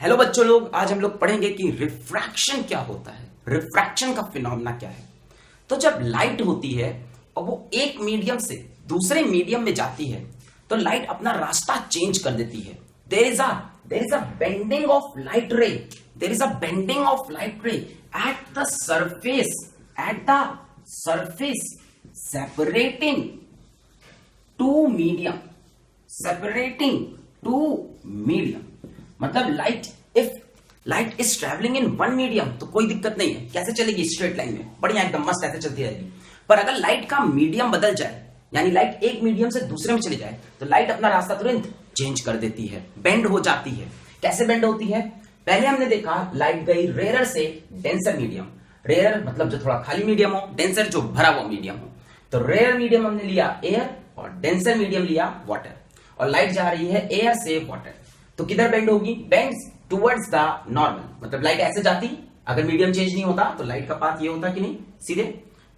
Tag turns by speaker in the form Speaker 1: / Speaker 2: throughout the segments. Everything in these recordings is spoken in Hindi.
Speaker 1: हेलो बच्चों लोग, आज हम लोग पढ़ेंगे कि रिफ्रैक्शन क्या होता है, रिफ्रैक्शन का फिनोमेना क्या है। तो जब लाइट होती है और वो एक मीडियम से दूसरे मीडियम में जाती है तो लाइट अपना रास्ता चेंज कर देती है। There is a bending of light ray, there is a bending of light ray at the surface separating two medium, separating two medium. मतलब if light is travelling in one medium तो कोई दिक्कत नहीं है, कैसे चलेगी स्ट्रेट लाइन में, बढ़िया एकदम मस्त ऐसे चलती रहेगी। पर अगर लाइट का मीडियम बदल जाए, यानी लाइट एक मीडियम से दूसरे में चली जाए, तो लाइट अपना रास्ता तुरंत चेंज कर देती है, बेंड हो जाती है। कैसे बेंड होती है? पहले हमने देखा लाइट गई रेयर से डेंसर मीडियम। रेयर मतलब जो थोड़ा खाली मीडियम हो, डेंसर जो भरा हुआ मीडियम हो। तो रेयर मीडियम हमने लिया एयर और डेंसर मीडियम लिया वाटर, और लाइट जा रही है एयर से वाटर, तो किधर बेंड होगी? Bends towards the normal. मतलब लाइट ऐसे जाती, अगर मीडियम चेंज नहीं होता तो लाइट का पाथ ये होता कि नहीं, सीधे।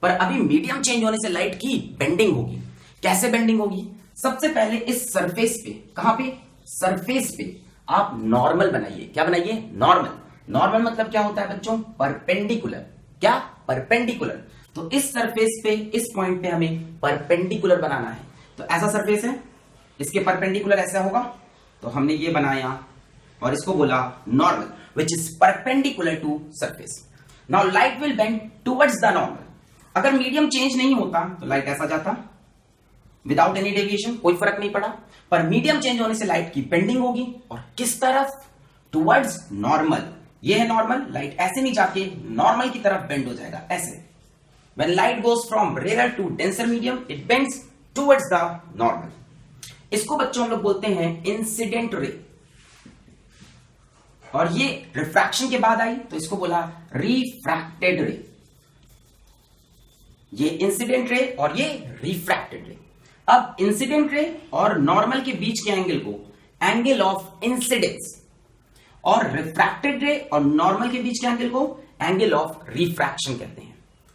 Speaker 1: पर अभी मीडियम चेंज होने से लाइट की बेंडिंग होगी। कैसे बेंडिंग होगी? सबसे पहले इस सरफेस पे, कहां पे? सरफेस पे आप नॉर्मल बनाइए। क्या बनाइए? नॉर्मल। नॉर्मल मतलब क्या होता है बच्चों? परपेंडिकुलर। क्या? परपेंडिकुलर। तो इस सरफेस पे, इस पॉइंट पे हमें परपेंडिकुलर बनाना है। तो ऐसा सरफेस है, इसके परपेंडिकुलर ऐसा होगा, तो हमने ये बनाया और इसको बोला normal, which is perpendicular to surface. Now light will bend towards the normal. अगर मीडियम चेंज नहीं होता तो लाइट ऐसा जाता विदाउट एनी डेविएशन, कोई फर्क नहीं पड़ा। पर मीडियम चेंज होने से लाइट की बेंडिंग होगी, और किस तरफ? Towards normal. ये है नॉर्मल, लाइट ऐसे नहीं जाके नॉर्मल की तरफ बेंड हो जाएगा, ऐसे। When light goes from rarer to denser medium, it bends towards the normal. इसको बच्चों हम लोग बोलते हैं इंसिडेंट रे। और ये रिफ्रैक्शन के बाद आई तो इसको बोला रिफ्रैक्टेड रे। ये इंसिडेंट रे और ये रिफ्रैक्टेड रे। अब इंसिडेंट रे और नॉर्मल के बीच के एंगल को एंगल ऑफ इंसिडेंस, और रिफ्रैक्टेड रे और नॉर्मल के बीच के एंगल को एंगल ऑफ रिफ्रैक्शन कहते हैं।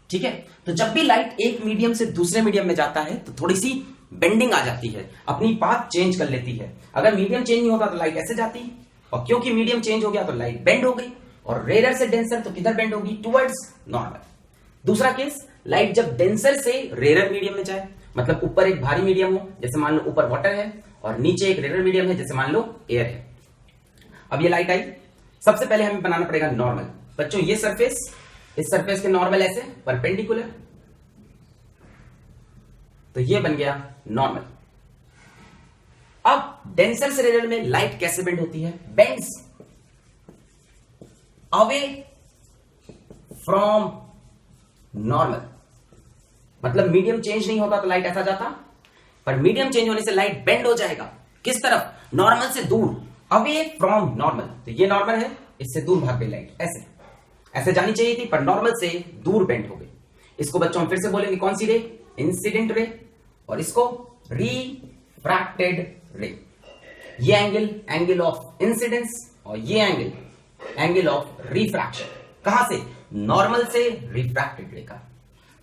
Speaker 1: ठीक है, तो जब भी लाइट एक मीडियम से दूसरे मीडियम में जाता है तो थोड़ी सी बेंडिंग आ जाती है, अपनी पाथ चेंज कर लेती है। अगर मीडियम चेंज नहीं होता तो लाइट ऐसे जाती, और क्योंकि मीडियम चेंज हो गया तो लाइट बेंड हो गई, और रेयर से डेंसर तो किधर बेंड होगी? Towards normal. दूसरा केस, लाइट जब डेंसर से रेयर मीडियम में जाए, मतलब ऊपर एक भारी मीडियम हो, जैसे मान लो ऊपर वाटर है, और नीचे एक रेयर मीडियम है, जैसे मान लो एयर है। अब ये लाइट आई, सबसे पहले हमें बनाना पड़ेगा नॉर्मल। बच्चों ये सरफेस, इस सरफेस के नॉर्मल ऐसे परपेंडिकुलर, तो ये बन गया नॉर्मल। अब डेंसर से रेयर में लाइट कैसे बेंड होती है? Bends away from normal. मतलब मीडियम चेंज नहीं होता तो लाइट ऐसा जाता, पर मीडियम चेंज होने से लाइट बेंड हो जाएगा। किस तरफ? नॉर्मल से दूर, अवे फ्रॉम नॉर्मल। तो ये नॉर्मल है, इससे दूर भाग गई लाइट, ऐसे ऐसे जानी चाहिए थी, पर नॉर्मल से दूर बेंड हो गई। इसको बच्चों हम फिर से बोलेंगे कौन सी रे? इंसिडेंट रे, और इसको रिफ्रैक्टेड रे। ये एंगल ऑफ इंसिडेंस, और ये एंगल ऑफ रिफ्रैक्शन। कहां से? नॉर्मल से रिफ्रैक्टेड रे का।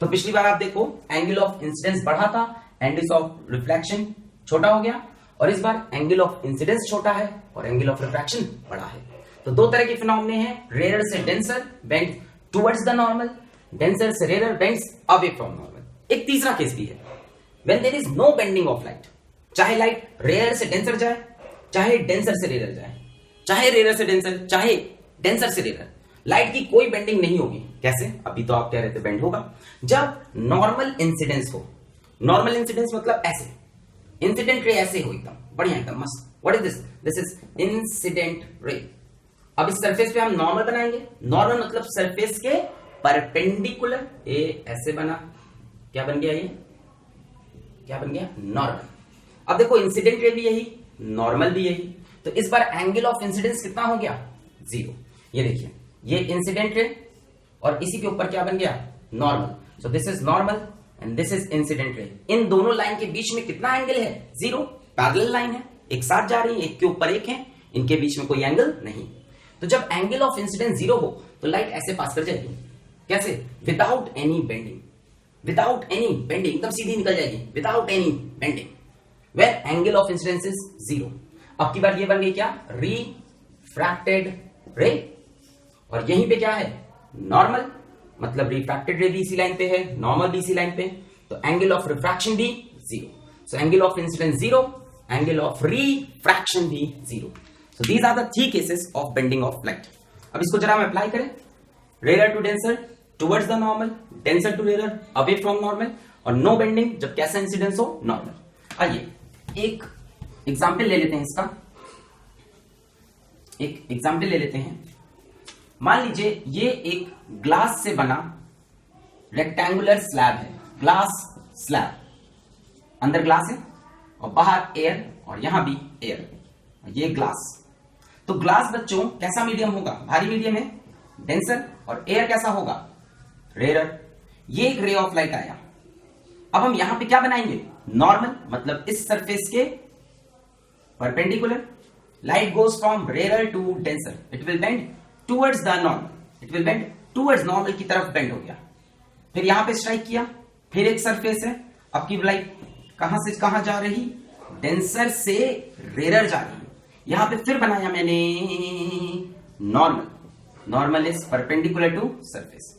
Speaker 1: तो पिछली बार आप देखो एंगल ऑफ इंसिडेंस बढ़ा था, एंगल ऑफ रिफ्लेक्शन छोटा हो गया, और इस बार एंगल ऑफ इंसिडेंस छोटा है और एंगल ऑफ रिफ्रैक्शन बड़ा है। तो दो तरह के फिनोमेना हैं, रेयर से denser bend towards the normal, denser से rare bends away from normal. एक तीसरा केस भी है, when there is no bending of light. चाहे लाइट रेयर से डेंसर जाए, चाहे डेंसर से रेयर जाए, चाहे रेयर से डेंसर, चाहे डेंसर से रेयर, लाइट की कोई बेंडिंग नहीं होगी। कैसे? अभी तो आप कह रहे थे बेंड होगा। जब नॉर्मल इंसिडेंस हो, नॉर्मल इंसिडेंस मतलब ऐसे, इंसिडेंट रे ऐसे हो, एकदम बढ़िया, एकदम मस्त। What is this? This is incident रे। अब इस सरफेस पे हम नॉर्मल बनाएंगे। नॉर्मल मतलब सरफेस के परपेंडिकुलर। ये ऐसे बना, क्या बन गया? ये क्या बन गया? नॉर्मल। अब देखो इंसिडेंट रे भी यही, नॉर्मल भी यही, तो इस बार एंगल ऑफ इंसिडेंस कितना हो गया? 0। ये देखिए, ये इंसिडेंट रे और इसी के ऊपर क्या बन गया? Normal. So this is normal and this is incident ray. इन दोनों लाइन के बीच में कितना एंगल है? 0। पैरेलल लाइन है, एक साथ जा रही है, एक के ऊपर एक है, इनके बीच में कोई एंगल नहीं। तो जब एंगल ऑफ इंसिडेंस 0 हो तो लाइट ऐसे पास कर जाएगी। कैसे? Without any bending, without any bending, एकदम सीधी निकल जाएगी, without any bending, where angle of incidence is 0। अब की बार ये बन गई क्या? रिफ्रैक्टेड रे, और यहीं पे क्या है, नॉर्मल, मतलब रिफ्रैक्टेड रे भी इसी लाइन पे है, नॉर्मल भी इसी लाइन पे, तो एंगल ऑफ रिफ्रैक्शन भी zero, so angle of incidence zero, angle of refraction भी zero. So these are the 3 cases of bending of light. अब इसको जरा हम अप्लाई करें, rare to denser towards the normal, denser to rare away from normal, और नो बेंडिंग जब कैसा इंसिडेंस हो, नॉर्मल। आइए एक एग्जाम्पल ले लेते हैं इसका, एक एग्जाम्पल ले लेते हैं। मान लीजिए ये एक ग्लास से बना रेक्टेंगुलर स्लैब है, ग्लास स्लैब, अंदर ग्लास है और बाहर एयर, और यहां भी एयर, ये ग्लास। तो ग्लास बच्चों कैसा मीडियम होगा, भारी मीडियम है, डेंसर, और एयर कैसा होगा, रेयर। ये एक रे ऑफ लाइट आया। अब हम यहां पे क्या बनाएंगे, नॉर्मल, मतलब इस सरफेस के perpendicular. Light goes from rare to denser, it will bend towards the normal, it will bend towards normal की तरफ बेंड हो गया। फिर यहां पे स्ट्राइक किया, फिर एक सरफेस है, अब की लाइट कहां से कहां जा रही, डेंसर से रेयर जा रही। यहां पे फिर बनाया मैंने normal, normal is perpendicular to surface.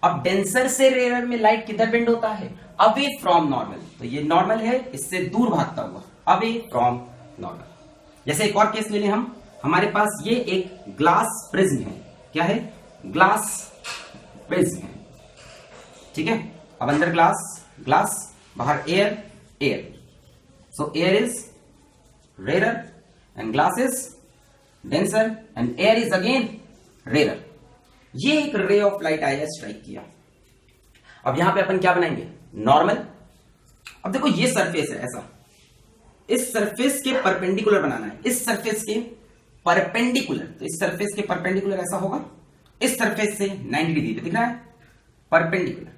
Speaker 1: अब डेंसर से रेयर में लाइट किधर बेंड होता है, अवे फ्रॉम नॉर्मल, तो ये नॉर्मल है, इससे दूर भागता हुआ, अवे फ्रॉम नॉर्मल। जैसे एक और केस ले लें हम, हमारे पास ये एक ग्लास प्रिज्म है, क्या है, ग्लास प्रिज्म है, ठीक है। अब अंदर ग्लास, ग्लास, बाहर air, air, so air is rare and glass is denser and air is again rare. ये एक रे ऑफ लाइट आया, स्ट्राइक किया। अब यहां पे अपन क्या बनाएंगे, नॉर्मल। अब देखो ये सरफेस है ऐसा, इस सरफेस के परपेंडिकुलर बनाना है, इस सरफेस के परपेंडिकुलर, तो इस सरफेस के परपेंडिकुलर ऐसा होगा, इस सरफेस से 90 डिग्री पे दिख रहा है, perpendicular.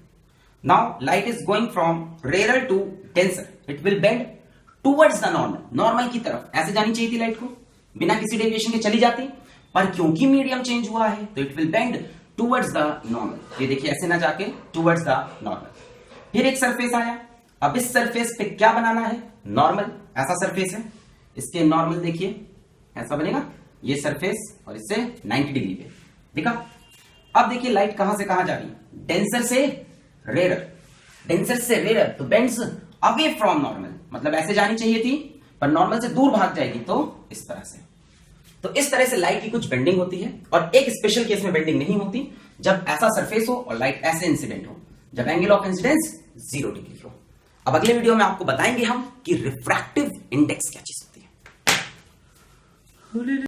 Speaker 1: Now light is going from rare to denser, it will bend towards the normal, normal की तरफ ऐसे जानी चाहिए थी लाइट को, बिना किसी डेविएशन के चली जाती, पर क्योंकि मीडियम चेंज हुआ है तो it will bend towards the normal. ये देखिए ऐसे ना जाके टुवर्ड्स द नॉर्मल। फिर एक सरफेस आया, अब इस सरफेस पे क्या बनाना है, नॉर्मल, ऐसा सरफेस है, इसके नॉर्मल देखिए ऐसा बनेगा, ये सरफेस, और इससे 90 डिग्री पे दिखा। अब देखिए लाइट कहां से कहां जा रही, डेंसर से रेयर, डेंसर से रेयर, तो बेंड्स अवे फ्रॉम नॉर्मल, मतलब ऐसे जानी चाहिए थी, पर नॉर्मल से दूर भाग जाएगी, तो इस तरह से। तो इस तरह से लाइट की कुछ बेंडिंग होती है, और एक स्पेशल केस में बेंडिंग नहीं होती, जब ऐसा सरफेस हो और लाइट ऐसे इंसिडेंट हो, जब एंगल ऑफ इंसिडेंस 0 डिग्री हो। अब अगले वीडियो में आपको बताएंगे हम कि रिफ्रैक्टिव इंडेक्स क्या चीज होती है।